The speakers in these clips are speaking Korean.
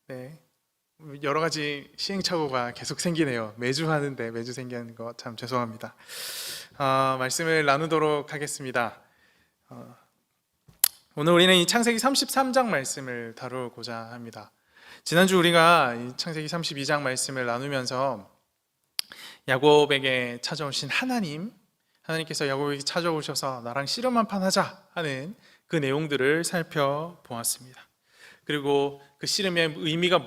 네, 여러 가지 시행착오가 계속 생기네요. 매주 하는데 매주 생기는 거 참 죄송합니다. 말씀을 나누도록 하겠습니다. 오늘 우리는 이 창세기 33장 말씀을 다루고자 합니다. 지난주 우리가 이 창세기 32장 말씀을 나누면서 야곱에게 찾아오신 하나님께서 야곱에게 찾아오셔서 나랑 씨름 한판 하자 하는 그 내용들을 살펴보았습니다. 그리고 그 씨름의 의미가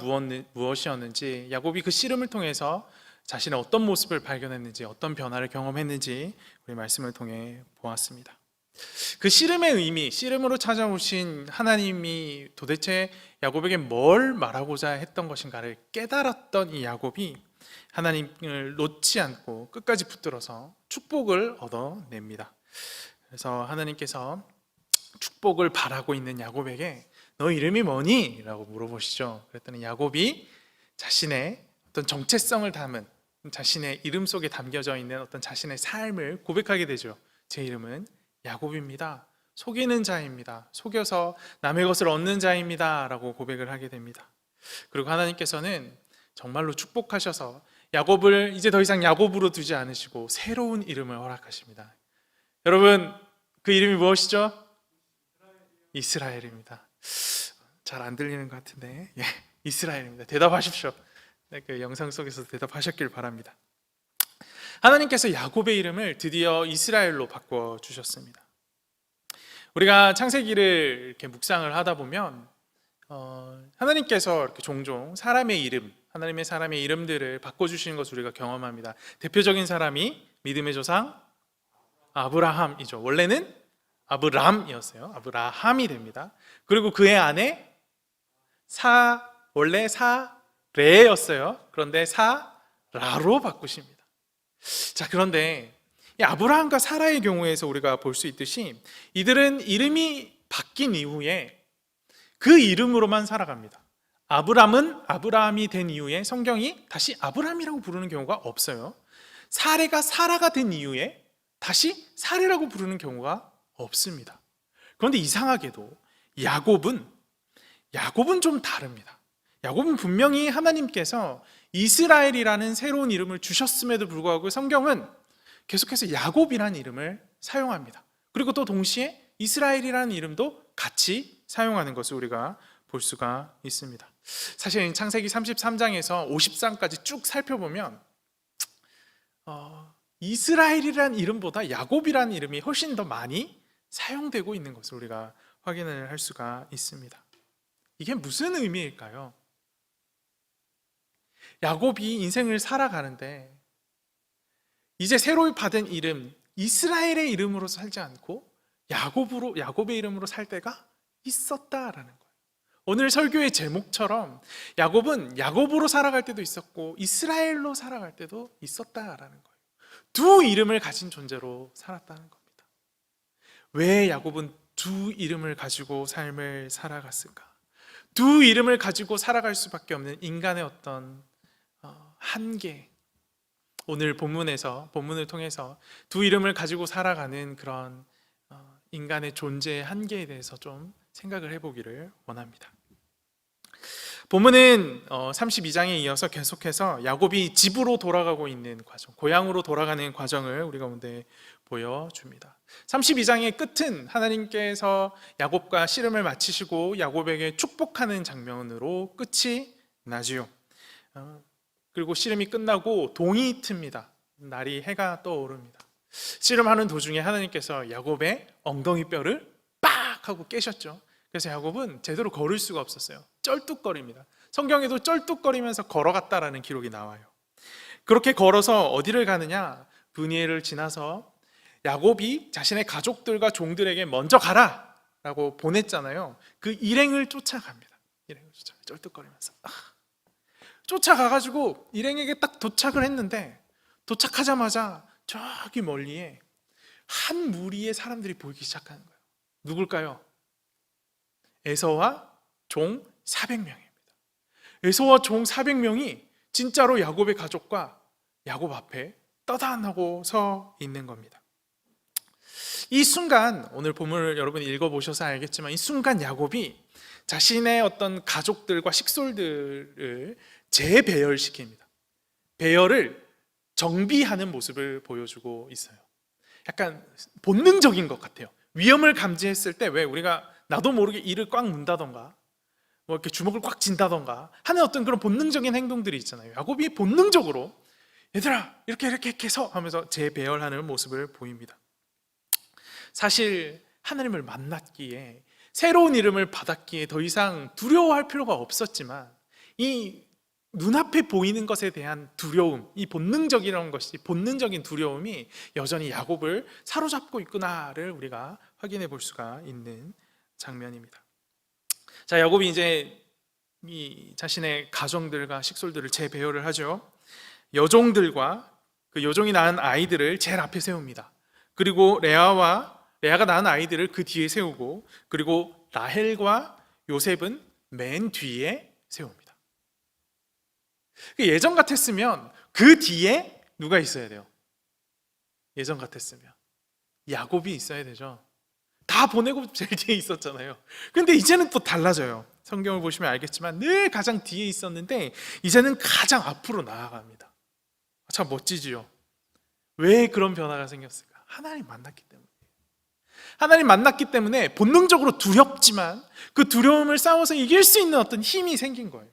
무엇이었는지, 야곱이 그 씨름을 통해서 자신의 어떤 모습을 발견했는지, 어떤 변화를 경험했는지 우리 말씀을 통해 보았습니다. 그 씨름의 의미, 씨름으로 찾아오신 하나님이 도대체 야곱에게 뭘 말하고자 했던 것인가를 깨달았던 이 야곱이 하나님을 놓지 않고 끝까지 붙들어서 축복을 얻어냅니다. 그래서 하나님께서 축복을 바라고 있는 야곱에게 너 이름이 뭐니? 라고 물어보시죠. 그랬더니 야곱이 자신의 어떤 정체성을 담은, 자신의 이름 속에 담겨져 있는 어떤 자신의 삶을 고백하게 되죠. 제 이름은 야곱입니다. 속이는 자입니다. 속여서 남의 것을 얻는 자입니다. 라고 고백을 하게 됩니다. 그리고 하나님께서는 정말로 축복하셔서 야곱을 이제 더 이상 야곱으로 두지 않으시고 새로운 이름을 허락하십니다. 여러분, 그 이름이 무엇이죠? 이스라엘입니다. 잘 안 들리는 것 같은데, 이스라엘입니다. 대답하십시오. 그 영상 속에서 대답하셨길 바랍니다. 하나님께서 야곱의 이름을 드디어 이스라엘로 바꿔주셨습니다. 우리가 창세기를 이렇게 묵상을 하다 보면 하나님께서 이렇게 종종 사람의 이름들을 바꿔주시는 것을 우리가 경험합니다. 대표적인 사람이 믿음의 조상 아브라함이죠. 원래는 아브람이었어요. 아브라함이 됩니다. 그리고 그의 아내 원래 사레였어요. 그런데 사라로 바꾸십니다. 자, 그런데 이 아브라함과 사라의 경우에서 우리가 볼 수 있듯이 이들은 이름이 바뀐 이후에 그 이름으로만 살아갑니다. 아브라함이 된 이후에 성경이 다시 아브라함이라고 부르는 경우가 없어요. 사레가 사라가 된 이후에 다시 사레라고 부르는 경우가 없습니다. 그런데 이상하게도 야곱은 좀 다릅니다. 야곱은 분명히 하나님께서 이스라엘이라는 새로운 이름을 주셨음에도 불구하고 성경은 계속해서 야곱이라는 이름을 사용합니다. 그리고 또 동시에 이스라엘이라는 이름도 같이 사용하는 것을 우리가 볼 수가 있습니다. 사실 창세기 33장에서 50장까지 쭉 살펴보면 이스라엘이라는 이름보다 야곱이라는 이름이 훨씬 더 많이 사용되고 있는 것을 우리가 확인을 할 수가 있습니다. 이게 무슨 의미일까요? 야곱이 인생을 살아가는데 이제 새로 받은 이름 이스라엘의 이름으로 살지 않고 야곱의 이름으로 살 때가 있었다라는 거예요. 오늘 설교의 제목처럼 야곱은 야곱으로 살아갈 때도 있었고 이스라엘로 살아갈 때도 있었다라는 거예요. 두 이름을 가진 존재로 살았다는 겁니다. 왜 야곱은 두 이름을 가지고 삶을 살아갔을까? 두 이름을 가지고 살아갈 수밖에 없는 인간의 어떤 한계, 오늘 본문을 통해서 두 이름을 가지고 살아가는 그런 인간의 존재의 한계에 대해서 좀 생각을 해보기를 원합니다. 본문은 32장에 이어서 계속해서 야곱이 집으로 돌아가고 있는 과정, 고향으로 돌아가는 과정을 우리 가운데 보여줍니다. 32장의 끝은 하나님께서 야곱과 씨름을 마치시고 야곱에게 축복하는 장면으로 끝이 나지요. 그리고 씨름이 끝나고 동이 틉니다. 날이 해가 떠오릅니다. 씨름하는 도중에 하나님께서 야곱의 엉덩이 뼈를 빡 하고 깨셨죠. 그래서 야곱은 제대로 걸을 수가 없었어요. 쩔뚝거립니다. 성경에도 쩔뚝거리면서 걸어갔다라는 기록이 나와요. 그렇게 걸어서 어디를 가느냐? 브니엘을 지나서 야곱이 자신의 가족들과 종들에게 먼저 가라 라고 보냈잖아요. 그 일행을 쫓아갑니다. 쩔뚝거리면서 쫓아가가지고 일행에게 딱 도착을 했는데, 도착하자마자 저기 멀리에 한 무리의 사람들이 보이기 시작하는 거예요. 누굴까요? 에서와 종 400명입니다. 에서와 종 400명이 진짜로 야곱의 가족과 야곱 앞에 떠다니고 서 있는 겁니다. 이 순간, 오늘 본문을 여러분이 읽어보셔서 알겠지만 이 순간 야곱이 자신의 어떤 가족들과 식솔들을 재배열시킵니다. 배열을 정비하는 모습을 보여주고 있어요. 약간 본능적인 것 같아요. 위험을 감지했을 때 왜 우리가 나도 모르게 이를 꽉 문다던가 뭐 이렇게 주먹을 꽉 쥔다던가 하는 어떤 그런 본능적인 행동들이 있잖아요. 야곱이 본능적으로 얘들아 이렇게 해서 하면서 재배열하는 모습을 보입니다. 사실 하나님을 만났기에 새로운 이름을 받았기에 더 이상 두려워할 필요가 없었지만 이 눈앞에 보이는 것에 대한 두려움, 이 본능적인 두려움이 여전히 야곱을 사로잡고 있구나를 우리가 확인해 볼 수가 있는 장면입니다. 자, 야곱이 이제 이 자신의 가정들과 식솔들을 재배열을 하죠. 여종들과 그 여종이 낳은 아이들을 제일 앞에 세웁니다. 그리고 레아가 낳은 아이들을 그 뒤에 세우고, 그리고 라헬과 요셉은 맨 뒤에 세웁니다. 예전 같았으면 그 뒤에 누가 있어야 돼요? 예전 같았으면 야곱이 있어야 되죠. 다 보내고 제일 뒤에 있었잖아요. 근데 이제는 또 달라져요. 성경을 보시면 알겠지만 늘 가장 뒤에 있었는데 이제는 가장 앞으로 나아갑니다. 참 멋지지요. 왜 그런 변화가 생겼을까? 하나님 만났기 때문에. 하나님 만났기 때문에 본능적으로 두렵지만 그 두려움을 싸워서 이길 수 있는 어떤 힘이 생긴 거예요.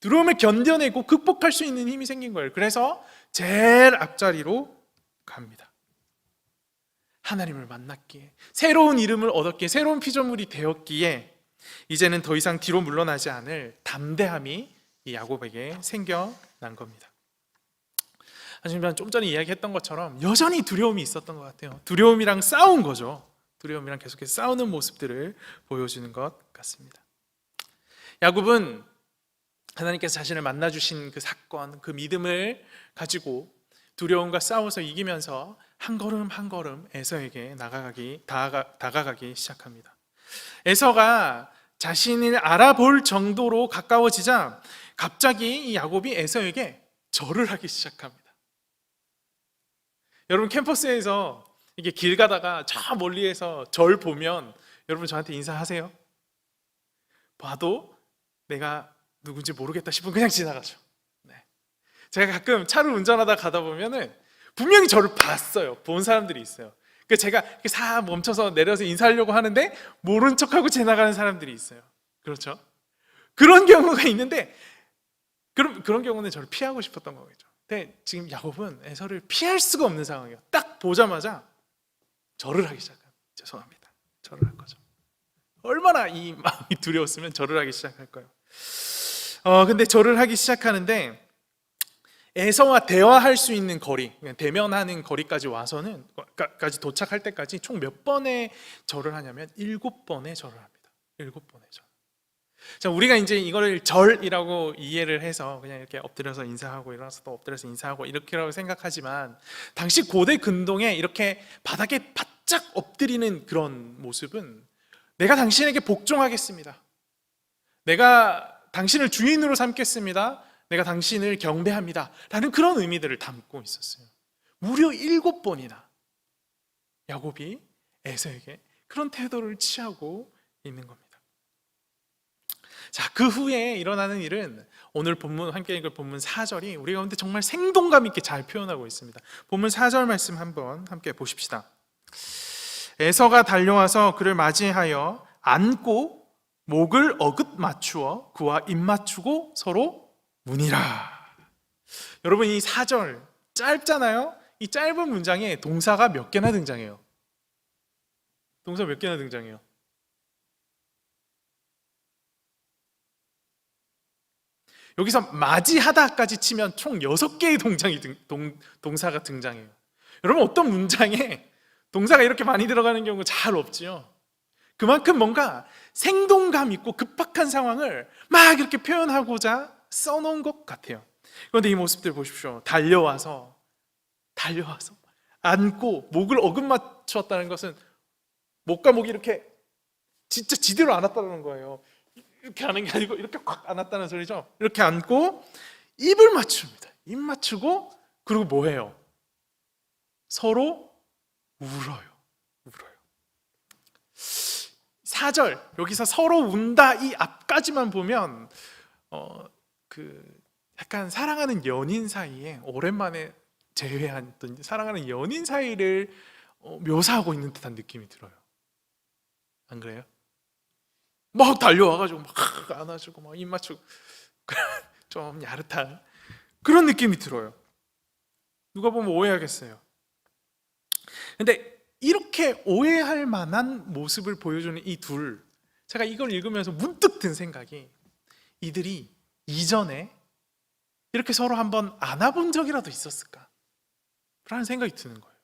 두려움을 견뎌내고 극복할 수 있는 힘이 생긴 거예요. 그래서 제일 앞자리로 갑니다. 하나님을 만났기에, 새로운 이름을 얻었기에, 새로운 피조물이 되었기에 이제는 더 이상 뒤로 물러나지 않을 담대함이 이 야곱에게 생겨난 겁니다. 하지만 좀 전에 이야기했던 것처럼 여전히 두려움이 있었던 것 같아요. 두려움이랑 싸운 거죠. 두려움이랑 계속해서 싸우는 모습들을 보여주는 것 같습니다. 야곱은 하나님께서 자신을 만나주신 그 사건, 그 믿음을 가지고 두려움과 싸워서 이기면서 한 걸음 한 걸음 에서에게 다가가기 시작합니다. 에서가 자신을 알아볼 정도로 가까워지자 갑자기 이 야곱이 에서에게 절을 하기 시작합니다. 여러분, 캠퍼스에서 이게 길 가다가 저 멀리에서 절 보면 여러분 저한테 인사하세요? 봐도 내가 누군지 모르겠다 싶으면 그냥 지나가죠. 네. 제가 가끔 차를 운전하다 가다 보면은 분명히 저를 봤어요. 본 사람들이 있어요. 제가 사 멈춰서 내려서 인사하려고 하는데 모른 척하고 지나가는 사람들이 있어요. 그렇죠? 그런 경우가 있는데 그런 경우는 저를 피하고 싶었던 거겠죠. 근데 지금 야곱은 에서를 피할 수가 없는 상황이에요. 딱 보자마자 절을 하기 시작합니다. 죄송합니다. 절을 할 거죠. 얼마나 이 마음이 두려웠으면 절을 하기 시작할 거예요. 근데 절을 하기 시작하는데 에서와 대화할 수 있는 거리, 대면하는 거리까지 까지 도착할 때까지 총 몇 번의 절을 하냐면 7번의 절을 합니다. 7번의 절. 자, 우리가 이제 이거를 절이라고 이해를 해서 그냥 이렇게 엎드려서 인사하고 일어나서 또 엎드려서 인사하고 이렇게라고 생각하지만 당시 고대 근동에 이렇게 바닥에 바짝 엎드리는 그런 모습은 내가 당신에게 복종하겠습니다. 내가 당신을 주인으로 삼겠습니다. 내가 당신을 경배합니다. 라는 그런 의미들을 담고 있었어요. 무려 7번이나 야곱이 에서에게 그런 태도를 취하고 있는 겁니다. 자, 그 후에 일어나는 일은 오늘 본문 함께 읽을 본문 4절이 우리 가운데 정말 생동감 있게 잘 표현하고 있습니다. 본문 4절 말씀 한번 함께 보십시다. 에서가 달려와서 그를 맞이하여 안고 목을 어긋 맞추어 그와 입 맞추고 서로 우니라. 여러분, 이 4절 짧잖아요. 이 짧은 문장에 동사가 몇 개나 등장해요? 동사 몇 개나 등장해요? 여기서 맞이하다까지 치면 총 6개의 동사가 등장해요. 여러분, 어떤 문장에 동사가 이렇게 많이 들어가는 경우 잘 없지요. 그만큼 뭔가 생동감 있고 급박한 상황을 막 이렇게 표현하고자 써놓은 것 같아요. 그런데 이 모습들 보십시오. 달려와서 안고 목을 어긋맞추었다는 것은 목과 목이 이렇게 진짜 지대로 안았다는 거예요. 이렇게 하는 게 아니고 이렇게 꽉 안았다는 소리죠. 이렇게 안고 입을 맞춥니다. 입 맞추고 그리고 뭐 해요? 서로 울어요. 4절 여기서 서로 운다 이 앞까지만 보면 약간 사랑하는 연인 사이에 오랜만에 재회한 사랑하는 연인 사이를 묘사하고 있는 듯한 느낌이 들어요. 안 그래요? 막 달려와가지고 막 안아주고 막 입 맞추고 좀 야릇한 그런 느낌이 들어요. 누가 보면 오해하겠어요. 근데 이렇게 오해할 만한 모습을 보여주는 이 둘, 제가 이걸 읽으면서 문득 든 생각이, 이들이 이전에 이렇게 서로 한번 안아본 적이라도 있었을까? 라는 생각이 드는 거예요.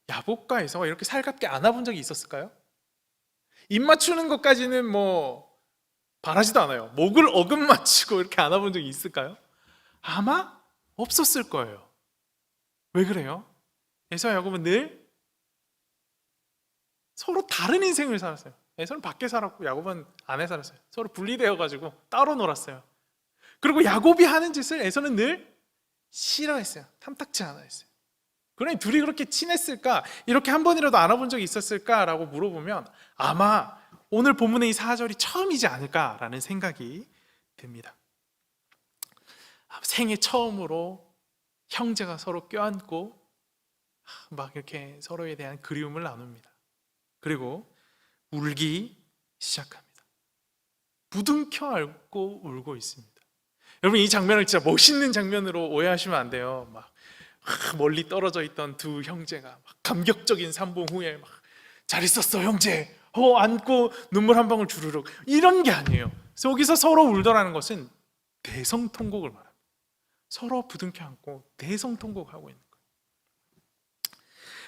야곱과 에서가 이렇게 살갑게 안아본 적이 있었을까요? 입 맞추는 것까지는 뭐 바라지도 않아요. 목을 어금 맞추고 이렇게 안아본 적이 있을까요? 아마 없었을 거예요. 왜 그래요? 에서와 야곱은 늘 서로 다른 인생을 살았어요. 에서는 밖에 살았고 야곱은 안에 살았어요. 서로 분리되어 가지고 따로 놀았어요. 그리고 야곱이 하는 짓을 에서는 늘 싫어했어요. 탐탁치 않아 했어요. 그러니 둘이 그렇게 친했을까? 이렇게 한 번이라도 안아본 적이 있었을까라고 물어보면 아마 오늘 본문의 이 4절이 처음이지 않을까라는 생각이 듭니다. 생애 처음으로 형제가 서로 껴안고 막 이렇게 서로에 대한 그리움을 나눕니다. 그리고 울기 시작합니다. 부둥켜 안고 울고 있습니다. 여러분, 이 장면을 진짜 멋있는 장면으로 오해하시면 안 돼요. 막 멀리 떨어져 있던 두 형제가 막 감격적인 산봉 후에 막 잘 있었어 형제 안고 눈물 한 방울 주르륵 이런 게 아니에요. 여기서 서로 울더라는 것은 대성통곡을 말합니다. 서로 부둥켜 안고 대성통곡하고 있는 거예요.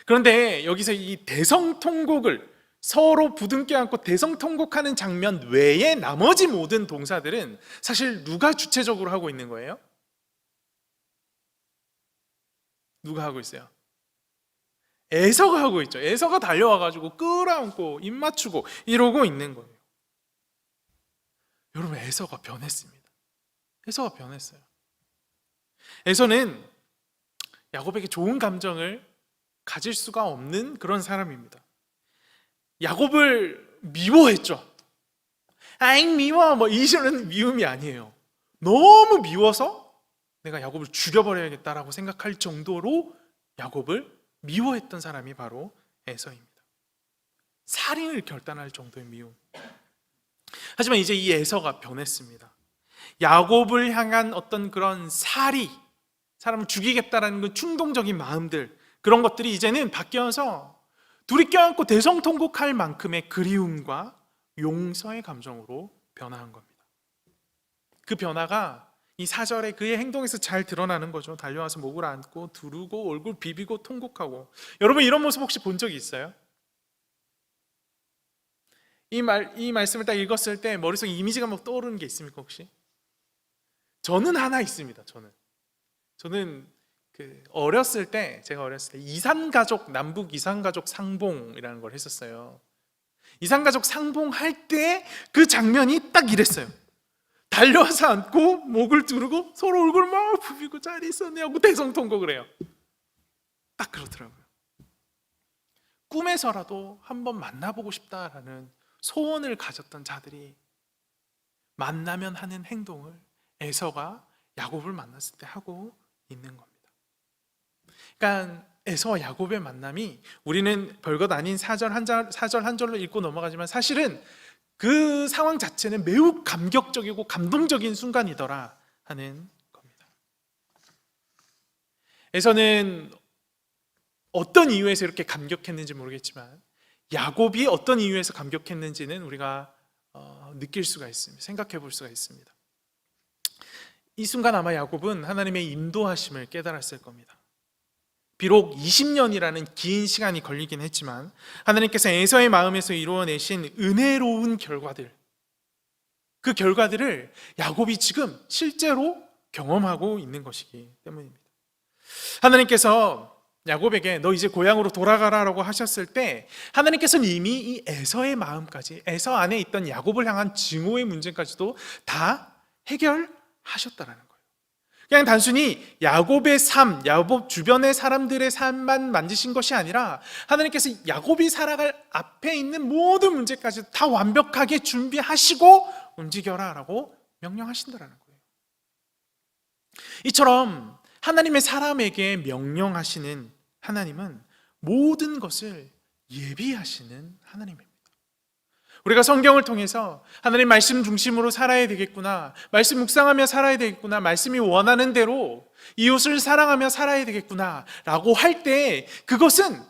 그런데 여기서 이 대성통곡을 서로 부둥켜 안고 대성통곡하는 장면 외에 나머지 모든 동사들은 사실 누가 주체적으로 하고 있는 거예요? 누가 하고 있어요? 에서가 하고 있죠. 에서가 달려와가지고 끌어안고 입 맞추고 이러고 있는 거예요. 여러분, 에서가 변했습니다. 에서가 변했어요. 에서는 야곱에게 좋은 감정을 가질 수가 없는 그런 사람입니다. 야곱을 미워했죠. 아잉 미워 뭐 이런 미움이 아니에요. 너무 미워서 내가 야곱을 죽여버려야겠다라고 생각할 정도로 야곱을 미워했던 사람이 바로 에서입니다. 살인을 결단할 정도의 미움. 하지만 이제 이 에서가 변했습니다. 야곱을 향한 어떤 그런 살이, 사람을 죽이겠다라는 그 충동적인 마음들, 그런 것들이 이제는 바뀌어서 둘이 껴안고 대성통곡할 만큼의 그리움과 용서의 감정으로 변화한 겁니다. 그 변화가 이 4절에 그의 행동에서 잘 드러나는 거죠. 달려와서 목을 안고 두르고 얼굴 비비고 통곡하고. 여러분, 이런 모습 혹시 본 적이 있어요? 이 말씀을 딱 읽었을 때 머릿속에 이미지가 막 떠오르는 게 있습니까 혹시? 저는 하나 있습니다. 저는 어렸을 때, 제가 어렸을 때 이산가족, 남북 이산가족 상봉이라는 걸 했었어요. 이산가족 상봉할 때 그 장면이 딱 이랬어요. 달려와서 앉고 목을 두르고 서로 얼굴 막 부비고 잘 있었네 하고 대성통곡을 해요. 딱 그렇더라고요. 꿈에서라도 한번 만나보고 싶다라는 소원을 가졌던 자들이 만나면 하는 행동을 에서가 야곱을 만났을 때 하고 있는 겁니다. 그러니까 에서와 야곱의 만남이 우리는 별것 아닌 4절 한 절로 읽고 넘어가지만 사실은 그 상황 자체는 매우 감격적이고 감동적인 순간이더라 하는 겁니다. 에서는 어떤 이유에서 이렇게 감격했는지 모르겠지만 야곱이 어떤 이유에서 감격했는지는 우리가 느낄 수가 있습니다. 생각해 볼 수가 있습니다. 이 순간 아마 야곱은 하나님의 인도하심을 깨달았을 겁니다. 비록 20년이라는 긴 시간이 걸리긴 했지만 하나님께서 에서의 마음에서 이루어내신 은혜로운 결과들, 그 결과들을 야곱이 지금 실제로 경험하고 있는 것이기 때문입니다. 하나님께서 야곱에게 너 이제 고향으로 돌아가라라고 하셨을 때 하나님께서는 이미 이 에서의 마음까지, 에서 안에 있던 야곱을 향한 증오의 문제까지도 다 해결하셨다라는 거예요. 그냥 단순히 야곱의 삶, 야곱 주변의 사람들의 삶만 만드신 것이 아니라 하나님께서 야곱이 살아갈 앞에 있는 모든 문제까지 다 완벽하게 준비하시고 움직여라 라고 명령하신다라는 거예요. 이처럼 하나님의 사람에게 명령하시는 하나님은 모든 것을 예비하시는 하나님입니다. 우리가 성경을 통해서 하나님 말씀 중심으로 살아야 되겠구나, 말씀 묵상하며 살아야 되겠구나, 말씀이 원하는 대로 이웃을 사랑하며 살아야 되겠구나 라고 할 때 그것은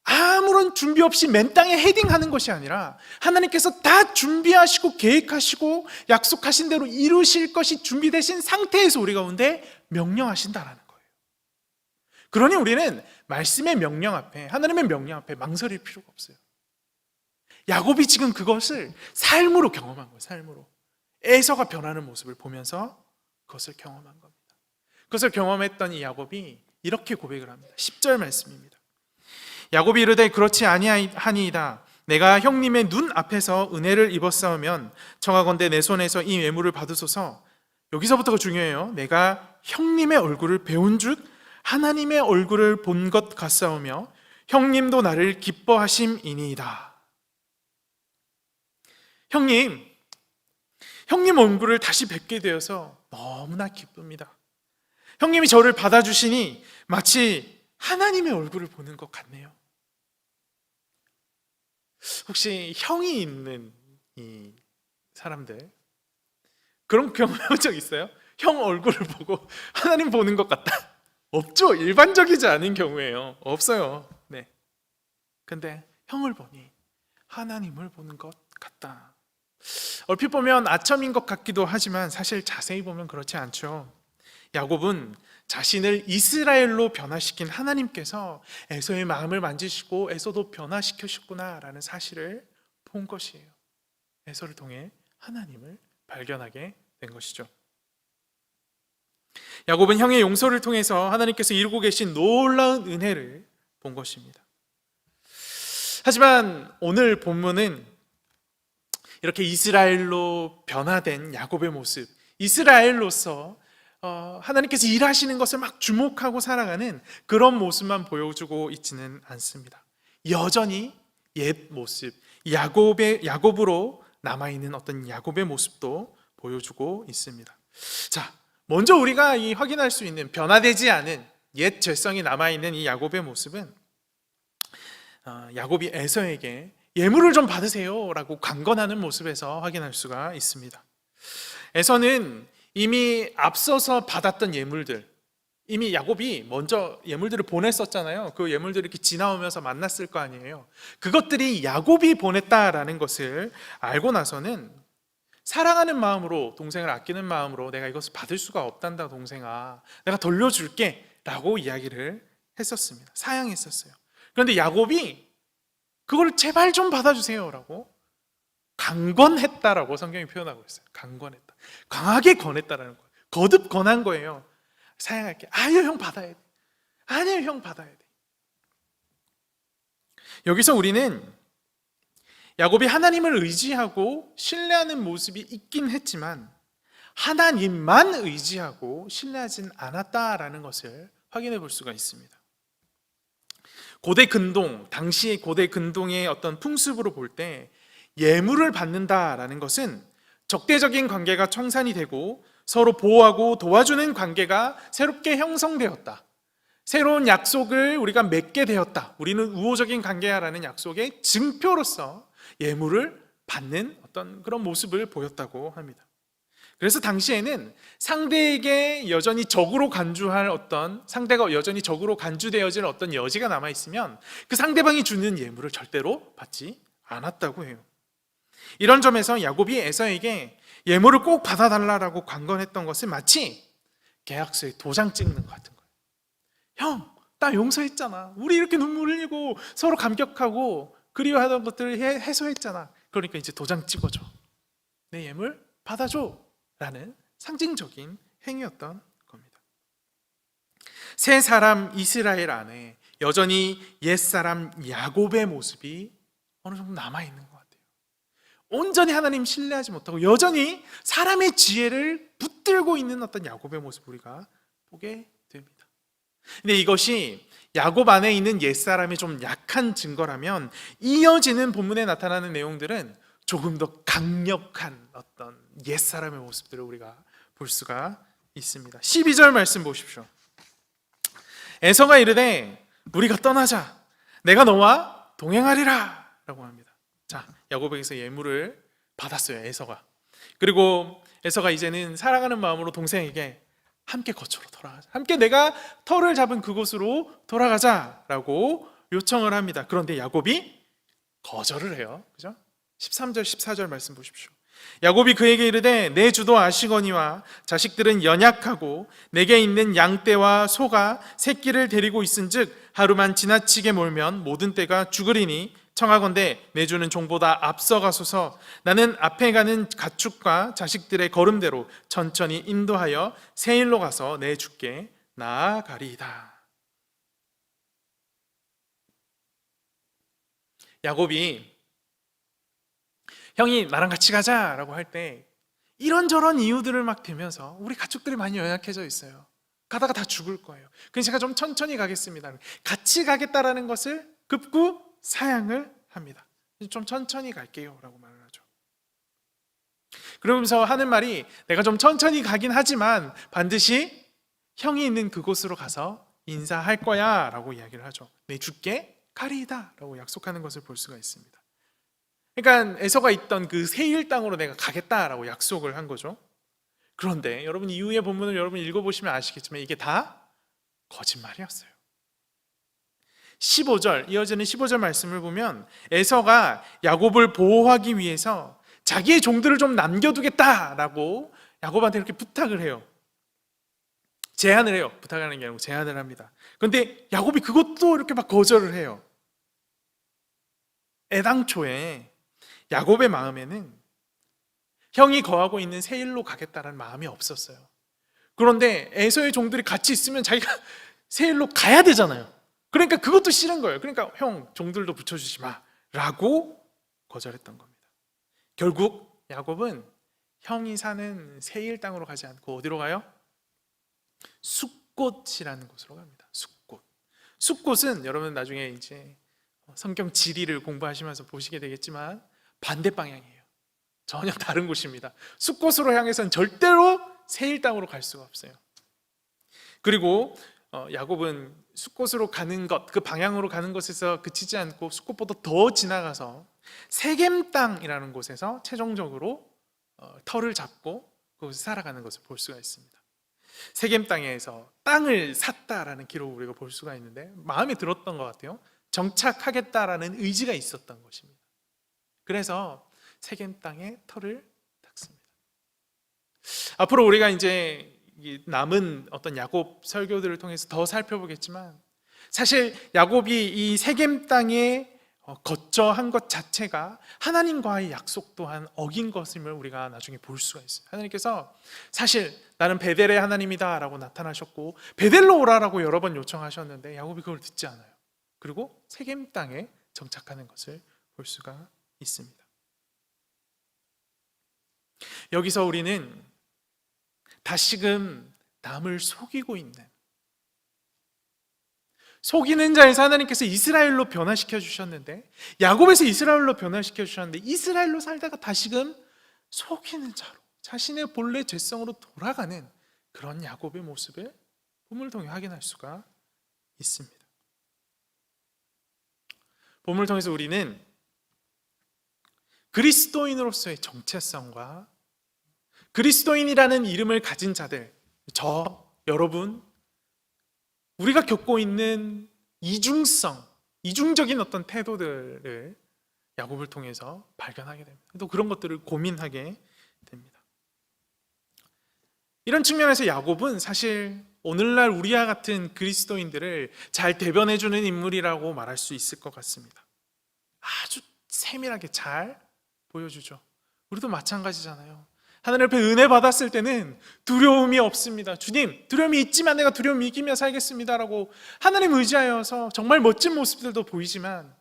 아무런 준비 없이 맨 땅에 헤딩하는 것이 아니라 하나님께서 다 준비하시고 계획하시고 약속하신 대로 이루실 것이 준비되신 상태에서 우리 가운데 명령하신다라는 거예요. 그러니 우리는 말씀의 명령 앞에, 하나님의 명령 앞에 망설일 필요가 없어요. 야곱이 지금 그것을 삶으로 경험한 거예요. 삶으로. 에서가 변하는 모습을 보면서 그것을 경험한 겁니다. 그것을 경험했던 이 야곱이 이렇게 고백을 합니다. 10절 말씀입니다. 야곱이 이르되 그렇지 아니하니이다. 내가 형님의 눈 앞에서 은혜를 입었사오면 청하건대 내 손에서 이 예물을 받으소서. 여기서부터가 중요해요. 내가 형님의 얼굴을 배운 즉 하나님의 얼굴을 본 것 같사오며 형님도 나를 기뻐하심이니이다. 형님 얼굴을 다시 뵙게 되어서 너무나 기쁩니다. 형님이 저를 받아주시니 마치 하나님의 얼굴을 보는 것 같네요. 혹시 형이 있는 이 사람들 그런 경험해본 적 있어요? 형 얼굴을 보고 하나님 보는 것 같다? 없죠. 일반적이지 않은 경우예요. 없어요. 네. 근데 형을 보니 하나님을 보는 것 같다. 얼핏 보면 아첨인 것 같기도 하지만 사실 자세히 보면 그렇지 않죠. 야곱은 자신을 이스라엘로 변화시킨 하나님께서 에서의 마음을 만지시고 에서도 변화시키셨구나라는 사실을 본 것이에요. 에서를 통해 하나님을 발견하게 된 것이죠. 야곱은 형의 용서를 통해서 하나님께서 이루고 계신 놀라운 은혜를 본 것입니다. 하지만 오늘 본문은 이렇게 이스라엘로 변화된 야곱의 모습, 이스라엘로서 하나님께서 일하시는 것을 막 주목하고 살아가는 그런 모습만 보여주고 있지는 않습니다. 여전히 옛 모습, 야곱으로 남아있는 어떤 야곱의 모습도 보여주고 있습니다. 자, 먼저 우리가 확인할 수 있는 변화되지 않은 옛 죄성이 남아있는 이 야곱의 모습은 야곱이 에서에게 예물을 좀 받으세요 라고 강건하는 모습에서 확인할 수가 있습니다. 에서는 이미 앞서서 받았던 예물들, 이미 야곱이 먼저 예물들을 보냈었잖아요. 그 예물들이 이렇게 지나오면서 만났을 거 아니에요. 그것들이 야곱이 보냈다라는 것을 알고 나서는 사랑하는 마음으로, 동생을 아끼는 마음으로 내가 이것을 받을 수가 없단다 동생아, 내가 돌려줄게 라고 이야기를 했었습니다. 사양했었어요. 그런데 야곱이 그걸 제발 좀 받아주세요 라고 강권했다라고 성경이 표현하고 있어요. 강권했다, 강하게 권했다라는 거예요. 거듭 권한 거예요. 사양할게. 아니요 형 받아야 돼. 아니요 형 받아야 돼. 여기서 우리는 야곱이 하나님을 의지하고 신뢰하는 모습이 있긴 했지만 하나님만 의지하고 신뢰하진 않았다라는 것을 확인해 볼 수가 있습니다. 고대 근동, 당시의 고대 근동의 어떤 풍습으로 볼 때 예물을 받는다라는 것은 적대적인 관계가 청산이 되고 서로 보호하고 도와주는 관계가 새롭게 형성되었다, 새로운 약속을 우리가 맺게 되었다, 우리는 우호적인 관계야라는 약속의 증표로서 예물을 받는 어떤 그런 모습을 보였다고 합니다. 그래서 당시에는 상대에게 여전히 적으로 간주할 어떤, 상대가 여전히 적으로 간주되어질 어떤 여지가 남아있으면 그 상대방이 주는 예물을 절대로 받지 않았다고 해요. 이런 점에서 야곱이 에서에게 예물을 꼭 받아달라고 강권했던 것은 마치 계약서에 도장 찍는 것 같은 거예요. 형, 나 용서했잖아. 우리 이렇게 눈물 흘리고 서로 감격하고 그리워하던 것들을 해소했잖아. 그러니까 이제 도장 찍어줘. 내 예물 받아줘. 라는 상징적인 행위였던 겁니다. 새 사람 이스라엘 안에 여전히 옛사람 야곱의 모습이 어느 정도 남아있는 것 같아요. 온전히 하나님 신뢰하지 못하고 여전히 사람의 지혜를 붙들고 있는 어떤 야곱의 모습을 우리가 보게 됩니다. 근데 이것이 야곱 안에 있는 옛사람이 좀 약한 증거라면 이어지는 본문에 나타나는 내용들은 조금 더 강력한 어떤 옛사람의 모습들을 우리가 볼 수가 있습니다. 12절 말씀 보십시오. 에서가 이르되 우리가 떠나자, 내가 너와 동행하리라 라고 합니다. 자, 야곱에게서 예물을 받았어요, 에서가. 그리고 에서가 이제는 사랑하는 마음으로 동생에게 함께 거처로 돌아가자, 함께 내가 터를 잡은 그곳으로 돌아가자라고 요청을 합니다. 그런데 야곱이 거절을 해요. 그죠? 13절 14절 말씀 보십시오. 야곱이 그에게 이르되 내 주도 아시거니와 자식들은 연약하고 내게 있는 양떼와 소가 새끼를 데리고 있은즉 하루만 지나치게 몰면 모든 떼가 죽으리니 청하건대 내 주는 종보다 앞서가소서. 나는 앞에 가는 가축과 자식들의 걸음대로 천천히 인도하여 세일로 가서 내 주께 나아가리이다. 야곱이 형이 나랑 같이 가자라고 할 때 이런저런 이유들을 막 대면서 우리 가축들이 많이 연약해져 있어요. 가다가 다 죽을 거예요. 그래서 제가 좀 천천히 가겠습니다. 같이 가겠다라는 것을 급구 사양을 합니다. 좀 천천히 갈게요 라고 말을 하죠. 그러면서 하는 말이 내가 좀 천천히 가긴 하지만 반드시 형이 있는 그곳으로 가서 인사할 거야 라고 이야기를 하죠. 내 주께 가리이다 라고 약속하는 것을 볼 수가 있습니다. 그러니까 에서가 있던 그 세일 땅으로 내가 가겠다라고 약속을 한 거죠. 그런데 여러분 이후의 본문을 여러분 읽어보시면 아시겠지만 이게 다 거짓말이었어요. 15절, 이어지는 15절 말씀을 보면 에서가 야곱을 보호하기 위해서 자기의 종들을 좀 남겨두겠다라고 야곱한테 이렇게 부탁을 해요. 제안을 해요. 부탁하는 게 아니고 제안을 합니다. 그런데 야곱이 그것도 이렇게 막 거절을 해요. 애당초에 야곱의 마음에는 형이 거하고 있는 세일로 가겠다는 마음이 없었어요. 그런데 에서의 종들이 같이 있으면 자기가 세일로 가야 되잖아요. 그러니까 그것도 싫은 거예요. 그러니까 형 종들도 붙여주지 마 라고 거절했던 겁니다. 결국 야곱은 형이 사는 세일 땅으로 가지 않고 어디로 가요? 숫곳이라는 곳으로 갑니다. 숫곳. 숫곳은 여러분 나중에 이제 성경 지리를 공부하시면서 보시게 되겠지만 반대 방향이에요. 전혀 다른 곳입니다. 숫곳으로 향해서는 절대로 세일 땅으로 갈 수가 없어요. 그리고 야곱은 숫곳으로 가는 것, 그 방향으로 가는 것에서 그치지 않고 숫곳보다 더 지나가서 세겜 땅이라는 곳에서 최종적으로 터를 잡고 그곳에 살아가는 것을 볼 수가 있습니다. 세겜 땅에서 땅을 샀다라는 기록을 우리가 볼 수가 있는데 마음에 들었던 것 같아요. 정착하겠다라는 의지가 있었던 것입니다. 그래서 세겜 땅에 터를 닦습니다. 앞으로 우리가 이제 남은 어떤 야곱 설교들을 통해서 더 살펴보겠지만 사실 야곱이 이 세겜 땅에 거처한 것 자체가 하나님과의 약속 또한 어긴 것임을 우리가 나중에 볼 수가 있어요. 하나님께서 사실 나는 베델의 하나님이다 라고 나타나셨고 베델로 오라라고 여러 번 요청하셨는데 야곱이 그걸 듣지 않아요. 그리고 세겜 땅에 정착하는 것을 볼 수가 있습니다. 여기서 우리는 다시금 남을 속이고 있는 속이는 자에서 하나님께서 이스라엘로 변화시켜 주셨는데 야곱에서 이스라엘로 변화시켜 주셨는데 이스라엘로 살다가 다시금 속이는 자로 자신의 본래 죄성으로 돌아가는 그런 야곱의 모습을 본문을 통해 확인할 수가 있습니다. 본문을 통해서 우리는 그리스도인으로서의 정체성과 그리스도인이라는 이름을 가진 자들, 여러분, 우리가 겪고 있는 이중적인 어떤 태도들을 야곱을 통해서 발견하게 됩니다. 또 그런 것들을 고민하게 됩니다. 이런 측면에서 야곱은 사실 오늘날 우리와 같은 그리스도인들을 잘 대변해주는 인물이라고 말할 수 있을 것 같습니다. 아주 세밀하게 잘 보여주죠. 우리도 마찬가지잖아요. 하나님 앞에 은혜 받았을 때는 두려움이 없습니다. 주님, 두려움이 있지만 내가 두려움 이기며 살겠습니다 라고 하나님 의지하여서 정말 멋진 모습들도 보이지만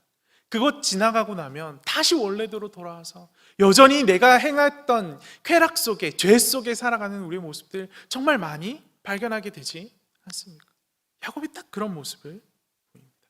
그것 지나가고 나면 다시 원래대로 돌아와서 여전히 내가 행했던 쾌락 속에, 죄 속에 살아가는 우리의 모습들 정말 많이 발견하게 되지 않습니까? 야곱이 딱 그런 모습을 보입니다.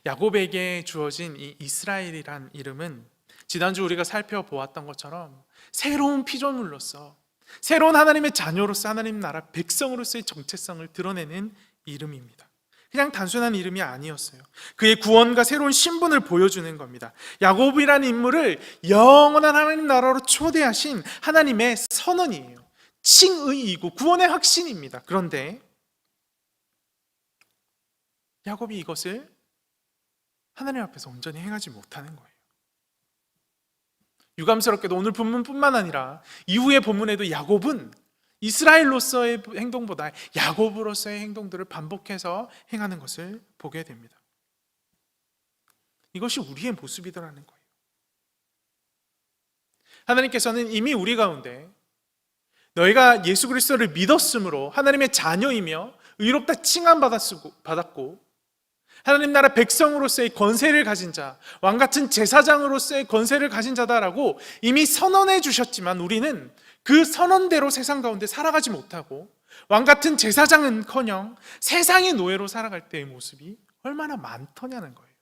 야곱에게 주어진 이 이스라엘이란 이름은 지난주 우리가 살펴보았던 것처럼 새로운 피조물로서, 새로운 하나님의 자녀로서, 하나님 나라 백성으로서의 정체성을 드러내는 이름입니다. 그냥 단순한 이름이 아니었어요. 그의 구원과 새로운 신분을 보여주는 겁니다. 야곱이라는 인물을 영원한 하나님 나라로 초대하신 하나님의 선언이에요. 칭의이고 구원의 확신입니다. 그런데 야곱이 이것을 하나님 앞에서 온전히 행하지 못하는 거예요. 유감스럽게도 오늘 본문뿐만 아니라 이후의 본문에도 야곱은 이스라엘로서의 행동보다 야곱으로서의 행동들을 반복해서 행하는 것을 보게 됩니다. 이것이 우리의 모습이더라는 거예요. 하나님께서는 이미 우리 가운데 너희가 예수 그리스도를 믿었으므로 하나님의 자녀이며 의롭다 칭함받았고 하나님 나라 백성으로서의 권세를 가진 자, 왕같은 제사장으로서의 권세를 가진 자다라고 이미 선언해 주셨지만 우리는 그 선언대로 세상 가운데 살아가지 못하고 왕같은 제사장은커녕 세상의 노예로 살아갈 때의 모습이 얼마나 많더냐는 거예요.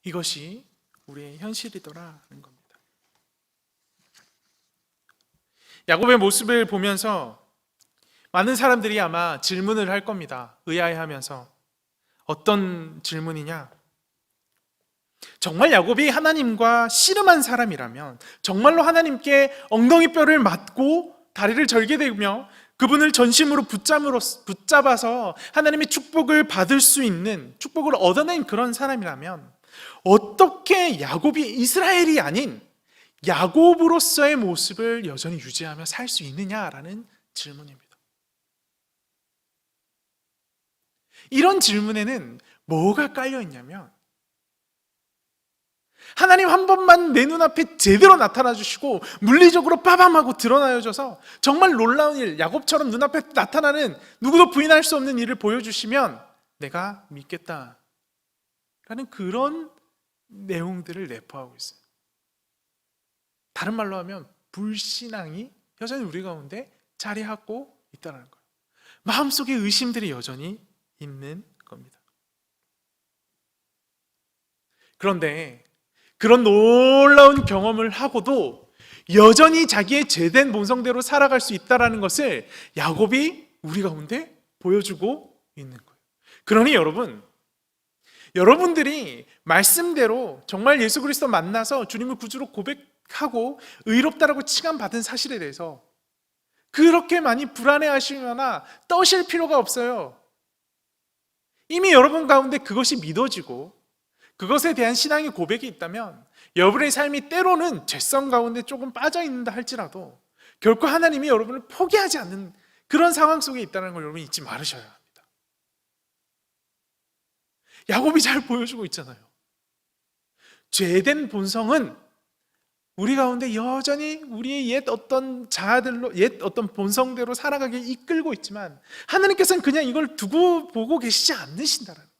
이것이 우리의 현실이더라는 겁니다. 야곱의 모습을 보면서 많은 사람들이 아마 질문을 할 겁니다. 의아해하면서. 어떤 질문이냐? 정말 야곱이 하나님과 씨름한 사람이라면, 정말로 하나님께 엉덩이뼈를 맞고 다리를 절개되며 그분을 전심으로 붙잡아서 하나님의 축복을 받을 수 있는, 축복을 얻어낸 그런 사람이라면 어떻게 야곱이 이스라엘이 아닌 야곱으로서의 모습을 여전히 유지하며 살 수 있느냐라는 질문입니다. 이런 질문에는 뭐가 깔려 있냐면, 하나님 한 번만 내 눈앞에 제대로 나타나 주시고 물리적으로 빠밤하고 드러나여져서 정말 놀라운 일, 야곱처럼 눈앞에 나타나는 누구도 부인할 수 없는 일을 보여주시면 내가 믿겠다 라는 그런 내용들을 내포하고 있어요. 다른 말로 하면 불신앙이 여전히 우리 가운데 자리하고 있다는 거예요. 마음속에 의심들이 여전히 있는 겁니다. 그런데 그런 놀라운 경험을 하고도 여전히 자기의 죄된 본성대로 살아갈 수 있다는 것을 야곱이 우리 가운데 보여주고 있는 거예요. 그러니 여러분들이 말씀대로 정말 예수 그리스도 만나서 주님을 구주로 고백하고 의롭다라고 칭함받은 사실에 대해서 그렇게 많이 불안해하시거나 떠실 필요가 없어요. 이미 여러분 가운데 그것이 믿어지고 그것에 대한 신앙의 고백이 있다면 여러분의 삶이 때로는 죄성 가운데 조금 빠져있는다 할지라도 결코 하나님이 여러분을 포기하지 않는 그런 상황 속에 있다는 걸 여러분 잊지 말으셔야 합니다. 야곱이 잘 보여주고 있잖아요. 죄된 본성은 우리 가운데 여전히 우리의 옛 어떤 자아들로, 옛 어떤 본성대로 살아가게 이끌고 있지만 하나님께서는 그냥 이걸 두고 보고 계시지 않으신다는 거예요.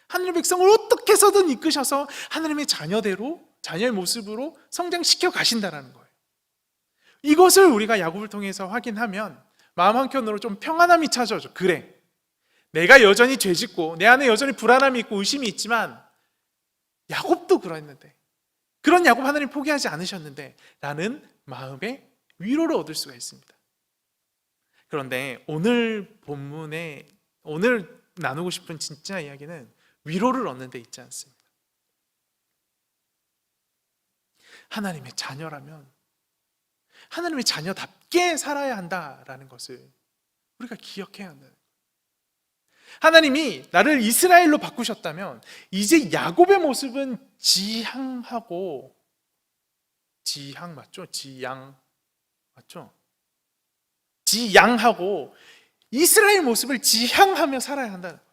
하나님의 백성을 어떻게 해서든 이끄셔서 하나님의 자녀대로, 자녀의 모습으로 성장시켜 가신다는 거예요. 이것을 우리가 야곱을 통해서 확인하면 마음 한켠으로 좀 평안함이 찾아오죠. 그래, 내가 여전히 죄짓고 내 안에 여전히 불안함이 있고 의심이 있지만 야곱도 그랬는데, 그런 야곱 하나님 포기하지 않으셨는데 라는 마음의 위로를 얻을 수가 있습니다. 그런데 오늘 본문에 오늘 나누고 싶은 진짜 이야기는 위로를 얻는 데 있지 않습니다. 하나님의 자녀라면 하나님의 자녀답게 살아야 한다라는 것을 우리가 기억해야 한다는 거예요. 하나님이 나를 이스라엘로 바꾸셨다면 이제 야곱의 모습은 지향하고, 지향 맞죠? 지양 맞죠? 지양하고 이스라엘 모습을 지향하며 살아야 한다는 거예요.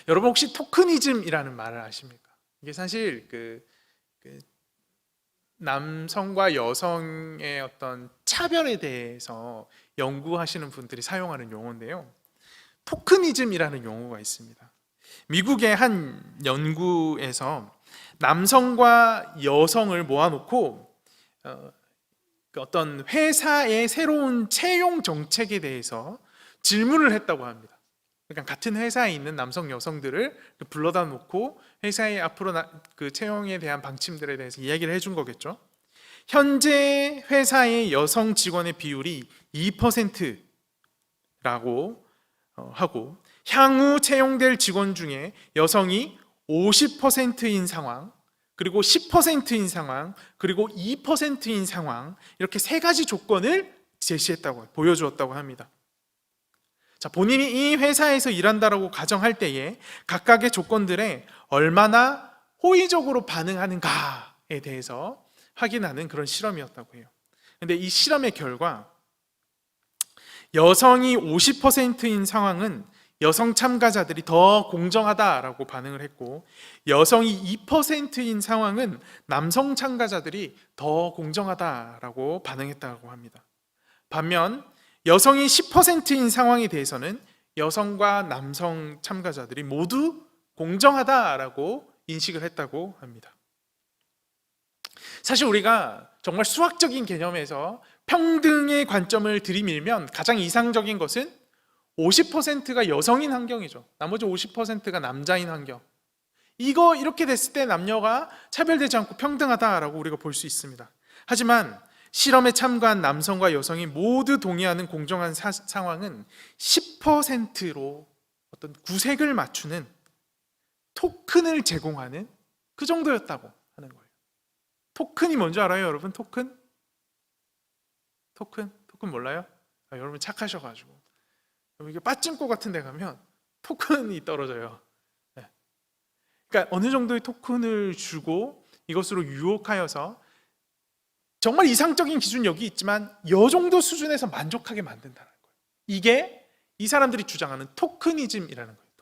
여러분 혹시 토크니즘이라는 말을 아십니까? 이게 사실 그 남성과 여성의 어떤 차별에 대해서 연구하시는 분들이 사용하는 용어인데요, 토크니즘이라는 용어가 있습니다. 미국의 한 연구에서 남성과 여성을 모아놓고 어떤 회사의 새로운 채용 정책에 대해서 질문을 했다고 합니다. 그러니까 같은 회사에 있는 남성 여성들을 불러다 놓고 회사의 앞으로 그 채용에 대한 방침들에 대해서 이야기를 해준 거겠죠. 현재 회사의 여성 직원의 비율이 2%라고 하고, 향후 채용될 직원 중에 여성이 50%인 상황, 그리고 10%인 상황, 그리고 2%인 상황, 이렇게 세 가지 조건을 제시했다고, 보여주었다고 합니다. 자, 본인이 이 회사에서 일한다라고 가정할 때에 각각의 조건들에 얼마나 호의적으로 반응하는가에 대해서 확인하는 그런 실험이었다고 해요. 근데 이 실험의 결과, 여성이 50%인 상황은 여성 참가자들이 더 공정하다라고 반응을 했고, 여성이 2%인 상황은 남성 참가자들이 더 공정하다라고 반응했다고 합니다. 반면 여성이 10%인 상황에 대해서는 여성과 남성 참가자들이 모두 공정하다라고 인식을 했다고 합니다. 사실 우리가 정말 수학적인 개념에서 평등의 관점을 들이밀면 가장 이상적인 것은 50%가 여성인 환경이죠. 나머지 50%가 남자인 환경. 이렇게 됐을 때 남녀가 차별되지 않고 평등하다라고 우리가 볼 수 있습니다. 하지만 실험에 참가한 남성과 여성이 모두 동의하는 공정한 상황은 10%로 어떤 구색을 맞추는 토큰을 제공하는 그 정도였다고 하는 거예요. 토큰이 뭔지 알아요, 여러분? 토큰 몰라요? 여러분 착하셔가지고 이게 빠찜코 같은 데 가면 토큰이 떨어져요. 네. 그러니까 어느 정도의 토큰을 주고 이것으로 유혹하여서 정말 이상적인 기준 여기 있지만 이 정도 수준에서 만족하게 만든다는 거예요. 이게 이 사람들이 주장하는 토크니즘이라는 거예요.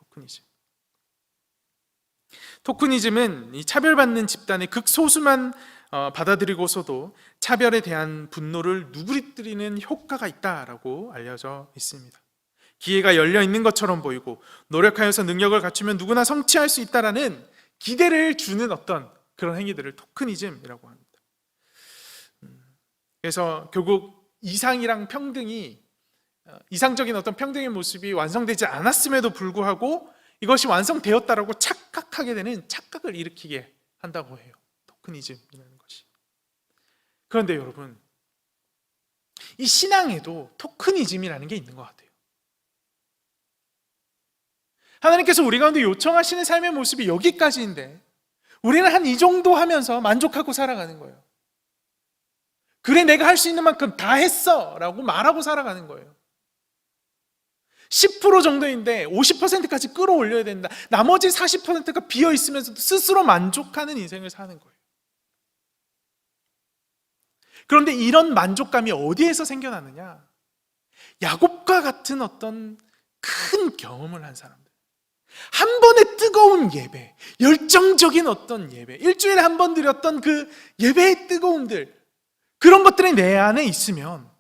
토크니즘은 이 차별받는 집단의 극소수만 받아들이고서도 차별에 대한 분노를 누그러뜨리는 효과가 있다라고 알려져 있습니다. 기회가 열려 있는 것처럼 보이고 노력하여서 능력을 갖추면 누구나 성취할 수 있다라는 기대를 주는 어떤 그런 행위들을 토크니즘이라고 합니다. 그래서 결국 이상이랑 평등이, 이상적인 어떤 평등의 모습이 완성되지 않았음에도 불구하고 이것이 완성되었다라고 착각하게 되는 착각을 일으키게 한다고 해요. 토크니즘이라는 것이. 그런데 여러분, 이 신앙에도 토크니즘이라는 게 있는 것 같아요. 하나님께서 우리 가운데 요청하시는 삶의 모습이 여기까지인데 우리는 한 이 정도 하면서 만족하고 살아가는 거예요. 그래, 내가 할 수 있는 만큼 다 했어 라고 말하고 살아가는 거예요. 10% 정도인데 50%까지 끌어올려야 된다. 나머지 40%가 비어있으면서도 스스로 만족하는 인생을 사는 거예요. 그런데 이런 만족감이 어디에서 생겨나느냐? 야곱과 같은 어떤 큰 경험을 한 사람들, 한 번의 뜨거운 예배, 열정적인 어떤 예배, 일주일에 한 번 드렸던 그 예배의 뜨거움들, 그런 것들이 내 안에 있으면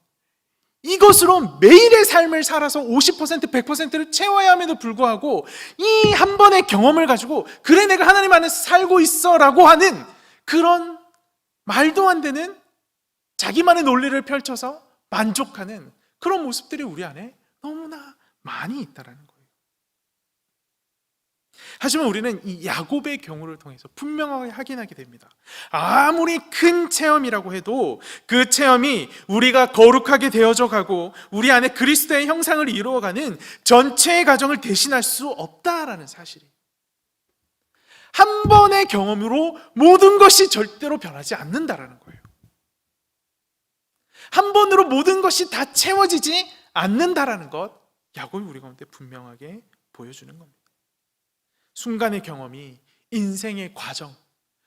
이것으로 매일의 삶을 살아서 50%, 100%를 채워야 함에도 불구하고 이 한 번의 경험을 가지고 그래, 내가 하나님 안에서 살고 있어 라고 하는 그런 말도 안 되는 자기만의 논리를 펼쳐서 만족하는 그런 모습들이 우리 안에 너무나 많이 있다는 거예요. 하지만 우리는 이 야곱의 경우를 통해서 분명하게 확인하게 됩니다. 아무리 큰 체험이라고 해도 그 체험이 우리가 거룩하게 되어져 가고 우리 안에 그리스도의 형상을 이루어가는 전체의 과정을 대신할 수 없다라는 사실이, 한 번의 경험으로 모든 것이 절대로 변하지 않는다라는 거예요. 한 번으로 모든 것이 다 채워지지 않는다라는 것, 야곱이 우리 가운데 분명하게 보여주는 겁니다. 순간의 경험이 인생의 과정,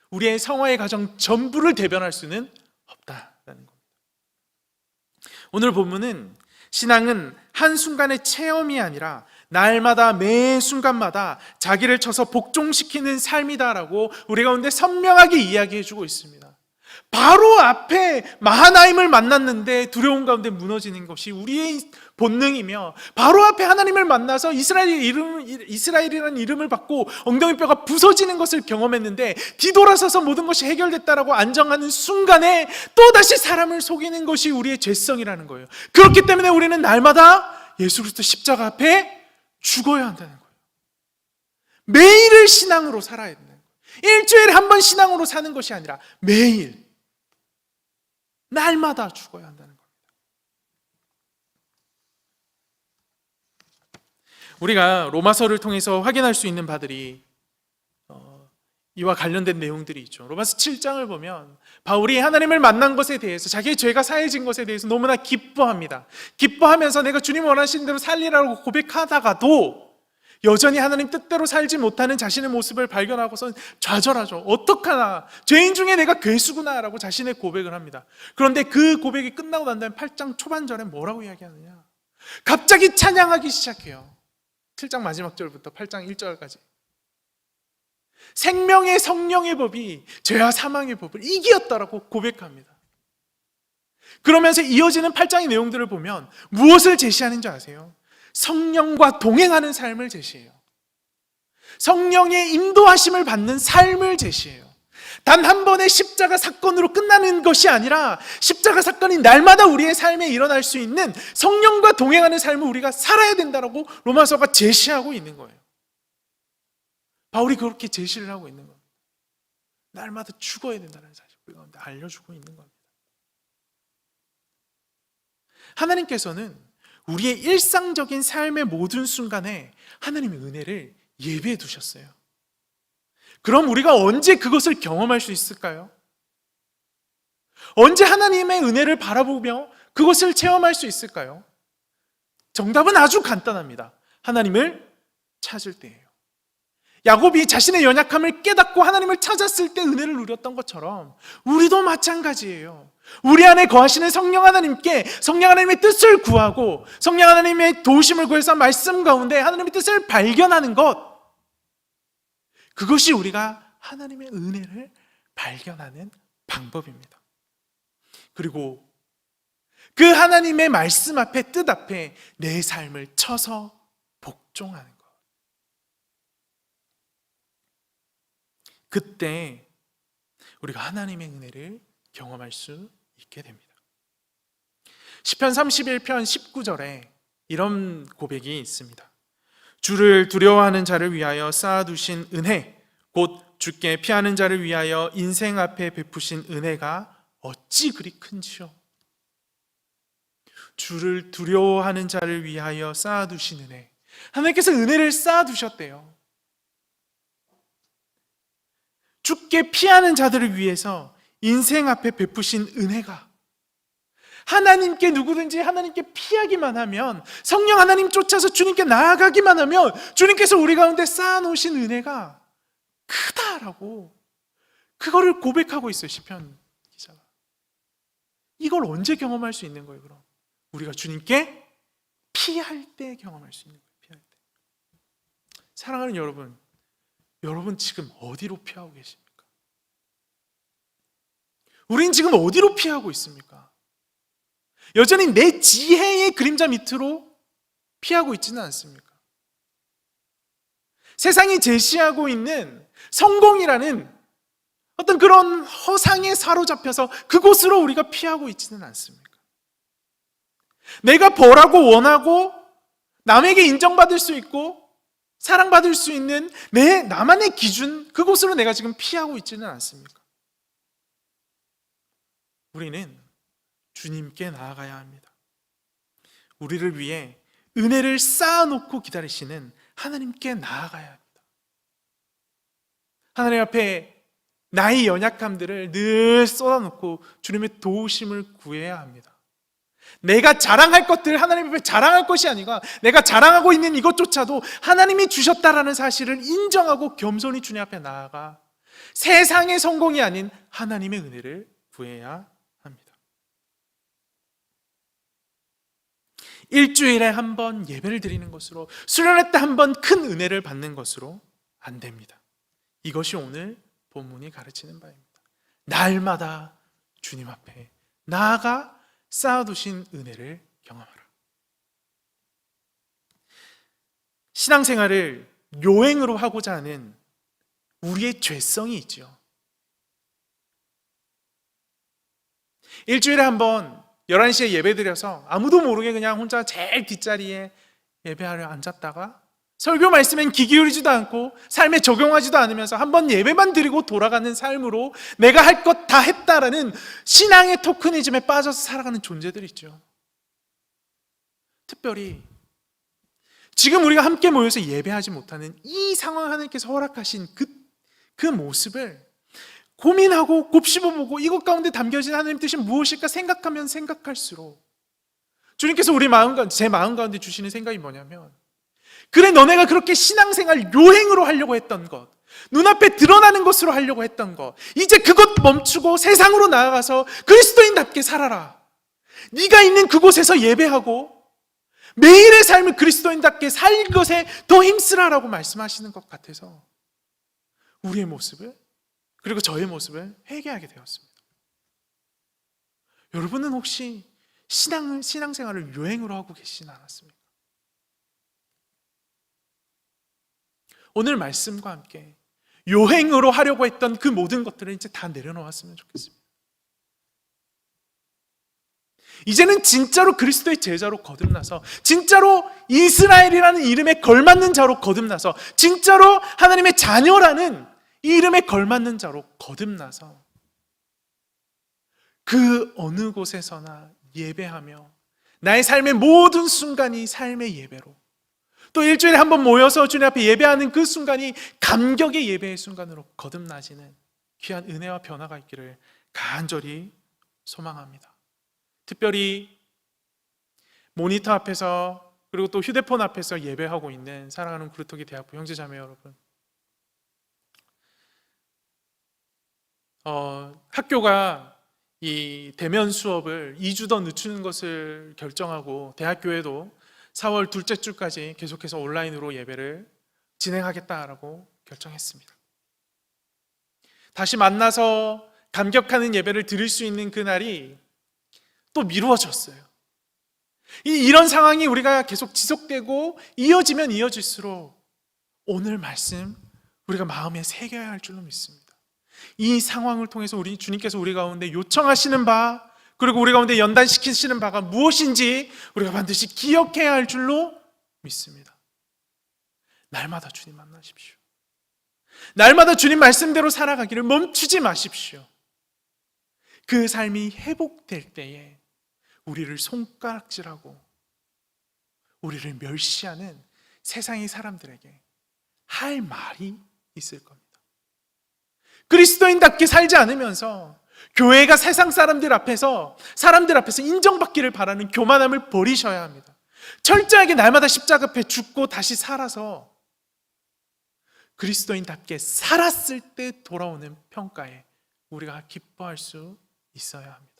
우리의 성화의 과정 전부를 대변할 수는 없다라는 겁니다. 오늘 본문은 신앙은 한순간의 체험이 아니라 날마다 매 순간마다 자기를 쳐서 복종시키는 삶이다라고 우리 가운데 선명하게 이야기해주고 있습니다. 바로 앞에 마하나임을 만났는데 두려움 가운데 무너지는 것이 우리의 본능이며, 바로 앞에 하나님을 만나서 이스라엘이라는 이름을 받고 엉덩이뼈가 부서지는 것을 경험했는데 뒤돌아서서 모든 것이 해결됐다라고 안정하는 순간에 또다시 사람을 속이는 것이 우리의 죄성이라는 거예요. 그렇기 때문에 우리는 날마다 예수 그리스도 십자가 앞에 죽어야 한다는 거예요. 매일을 신앙으로 살아야 된다는 거예요. 일주일에 한 번 신앙으로 사는 것이 아니라 매일, 날마다 죽어야 한다는 겁니다. 우리가 로마서를 통해서 확인할 수 있는 바들이 이와 관련된 내용들이 있죠. 로마서 7장을 보면 바울이 하나님을 만난 것에 대해서, 자기의 죄가 사해진 것에 대해서 너무나 기뻐합니다. 기뻐하면서 내가 주님 원하시는 대로 살리라고 고백하다가도 여전히 하나님 뜻대로 살지 못하는 자신의 모습을 발견하고서 좌절하죠. 어떡하나, 죄인 중에 내가 괴수구나 라고 자신의 고백을 합니다. 그런데 그 고백이 끝나고 난 다음에 8장 초반절에 뭐라고 이야기하느냐, 갑자기 찬양하기 시작해요. 7장 마지막 절부터 8장 1절까지 생명의 성령의 법이 죄와 사망의 법을 이기었다라고 고백합니다. 그러면서 이어지는 8장의 내용들을 보면 무엇을 제시하는지 아세요? 성령과 동행하는 삶을 제시해요. 성령의 인도하심을 받는 삶을 제시해요. 단 한 번의 십자가 사건으로 끝나는 것이 아니라 십자가 사건이 날마다 우리의 삶에 일어날 수 있는 성령과 동행하는 삶을 우리가 살아야 된다고 로마서가 제시하고 있는 거예요. 바울이 그렇게 제시를 하고 있는 겁니다. 날마다 죽어야 된다는 사실을 우리 가운데 알려주고 있는 겁니다. 하나님께서는 우리의 일상적인 삶의 모든 순간에 하나님의 은혜를 예비해 두셨어요. 그럼 우리가 언제 그것을 경험할 수 있을까요? 언제 하나님의 은혜를 바라보며 그것을 체험할 수 있을까요? 정답은 아주 간단합니다. 하나님을 찾을 때예요. 야곱이 자신의 연약함을 깨닫고 하나님을 찾았을 때 은혜를 누렸던 것처럼 우리도 마찬가지예요. 우리 안에 거하시는 성령 하나님께 성령 하나님의 뜻을 구하고 성령 하나님의 도우심을 구해서 말씀 가운데 하나님의 뜻을 발견하는 것, 그것이 우리가 하나님의 은혜를 발견하는 방법입니다. 그리고 그 하나님의 말씀 앞에, 뜻 앞에 내 삶을 쳐서 복종하는 것. 그때 우리가 하나님의 은혜를 경험할 수 있게 됩니다. 시편 31편 19절에 이런 고백이 있습니다. 주를 두려워하는 자를 위하여 쌓아두신 은혜, 곧 주께 피하는 자를 위하여 인생 앞에 베푸신 은혜가 어찌 그리 큰지요. 주를 두려워하는 자를 위하여 쌓아두신 은혜, 하나님께서 은혜를 쌓아두셨대요. 주께 피하는 자들을 위해서 인생 앞에 베푸신 은혜가, 하나님께 누구든지 하나님께 피하기만 하면, 성령 하나님 쫓아서 주님께 나아가기만 하면 주님께서 우리 가운데 쌓아놓으신 은혜가 크다라고 그거를 고백하고 있어요. 시편 기자가. 이걸 언제 경험할 수 있는 거예요? 그럼 우리가 주님께 피할 때 경험할 수 있는 거예요. 피할 때. 사랑하는 여러분, 여러분 지금 어디로 피하고 계십니까? 우린 지금 어디로 피하고 있습니까? 여전히 내 지혜의 그림자 밑으로 피하고 있지는 않습니까? 세상이 제시하고 있는 성공이라는 어떤 그런 허상에 사로잡혀서 그곳으로 우리가 피하고 있지는 않습니까? 내가 벌하고 원하고 남에게 인정받을 수 있고 사랑받을 수 있는 나만의 기준, 그곳으로 내가 지금 피하고 있지는 않습니까? 우리는 주님께 나아가야 합니다. 우리를 위해 은혜를 쌓아놓고 기다리시는 하나님께 나아가야 합니다. 하나님 앞에 나의 연약함들을 늘 쏟아놓고 주님의 도우심을 구해야 합니다. 내가 자랑할 것들 하나님 앞에 자랑할 것이 아니라 내가 자랑하고 있는 이것조차도 하나님이 주셨다라는 사실을 인정하고 겸손히 주님 앞에 나아가 세상의 성공이 아닌 하나님의 은혜를 구해야 합니다. 일주일에 한 번 예배를 드리는 것으로, 수련회 때 한 번 큰 은혜를 받는 것으로 안 됩니다. 이것이 오늘 본문이 가르치는 바입니다. 날마다 주님 앞에 나아가 쌓아두신 은혜를 경험하라. 신앙생활을 요행으로 하고자 하는 우리의 죄성이 있죠. 일주일에 한 번 11시에 예배 드려서 아무도 모르게 그냥 혼자 제일 뒷자리에 예배하려 앉았다가 설교 말씀엔 귀 기울이지도 않고 삶에 적용하지도 않으면서 한 번 예배만 드리고 돌아가는 삶으로 내가 할 것 다 했다라는 신앙의 토크니즘에 빠져서 살아가는 존재들이 있죠. 특별히 지금 우리가 함께 모여서 예배하지 못하는 이 상황, 하나님께서 허락하신 그 모습을 고민하고 곱씹어보고 이것 가운데 담겨진 하나님 뜻이 무엇일까 생각하면 생각할수록 주님께서 제 마음 가운데 주시는 생각이 뭐냐면, 그래, 너네가 그렇게 신앙생활 요행으로 하려고 했던 것, 눈앞에 드러나는 것으로 하려고 했던 것, 이제 그것 멈추고 세상으로 나아가서 그리스도인답게 살아라. 네가 있는 그곳에서 예배하고 매일의 삶을 그리스도인답게 살 것에 더 힘쓰라라고 말씀하시는 것 같아서 우리의 모습을, 그리고 저의 모습을 회개하게 되었습니다. 여러분은 혹시 신앙생활을 요행으로 하고 계시진 않았습니까? 오늘 말씀과 함께 요행으로 하려고 했던 그 모든 것들을 이제 다 내려놓았으면 좋겠습니다. 이제는 진짜로 그리스도의 제자로 거듭나서, 진짜로 이스라엘이라는 이름에 걸맞는 자로 거듭나서, 진짜로 하나님의 자녀라는 이 이름에 걸맞는 자로 거듭나서 그 어느 곳에서나 예배하며 나의 삶의 모든 순간이 삶의 예배로, 또 일주일에 한 번 모여서 주님 앞에 예배하는 그 순간이 감격의 예배의 순간으로 거듭나지는 귀한 은혜와 변화가 있기를 간절히 소망합니다. 특별히 모니터 앞에서, 그리고 또 휴대폰 앞에서 예배하고 있는 사랑하는 구루터기 대학부 형제자매 여러분, 학교가 이 대면 수업을 2주 더 늦추는 것을 결정하고 대학교에도 4월 둘째 주까지 계속해서 온라인으로 예배를 진행하겠다라고 결정했습니다. 다시 만나서 감격하는 예배를 드릴 수 있는 그날이 또 미루어졌어요. 이런 상황이 우리가 계속 지속되고 이어지면 이어질수록 오늘 말씀 우리가 마음에 새겨야 할 줄로 믿습니다. 이 상황을 통해서 주님께서 우리 가운데 요청하시는 바, 그리고 우리 가운데 연단시키시는 바가 무엇인지 우리가 반드시 기억해야 할 줄로 믿습니다. 날마다 주님 만나십시오. 날마다 주님 말씀대로 살아가기를 멈추지 마십시오. 그 삶이 회복될 때에 우리를 손가락질하고 우리를 멸시하는 세상의 사람들에게 할 말이 있을 겁니다. 그리스도인답게 살지 않으면서 교회가 세상 사람들 앞에서 인정받기를 바라는 교만함을 버리셔야 합니다. 철저하게 날마다 십자가 앞에 죽고 다시 살아서 그리스도인답게 살았을 때 돌아오는 평가에 우리가 기뻐할 수 있어야 합니다.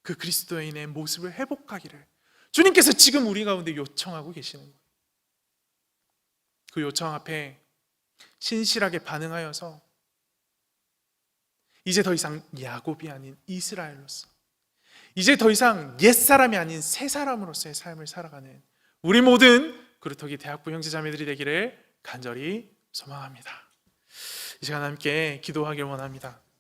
그 그리스도인의 모습을 회복하기를 주님께서 지금 우리 가운데 요청하고 계시는 거예요. 그 요청 앞에 신실하게 반응하여서 이제 더 이상 야곱이 아닌 이스라엘로서, 이제 더 이상 옛사람이 아닌 새사람으로서의 삶을 살아가는 우리 모든 구루터기 대학부 형제자매들이 되기를 간절히 소망합니다. 이 시간 함께 기도하길 원합니다.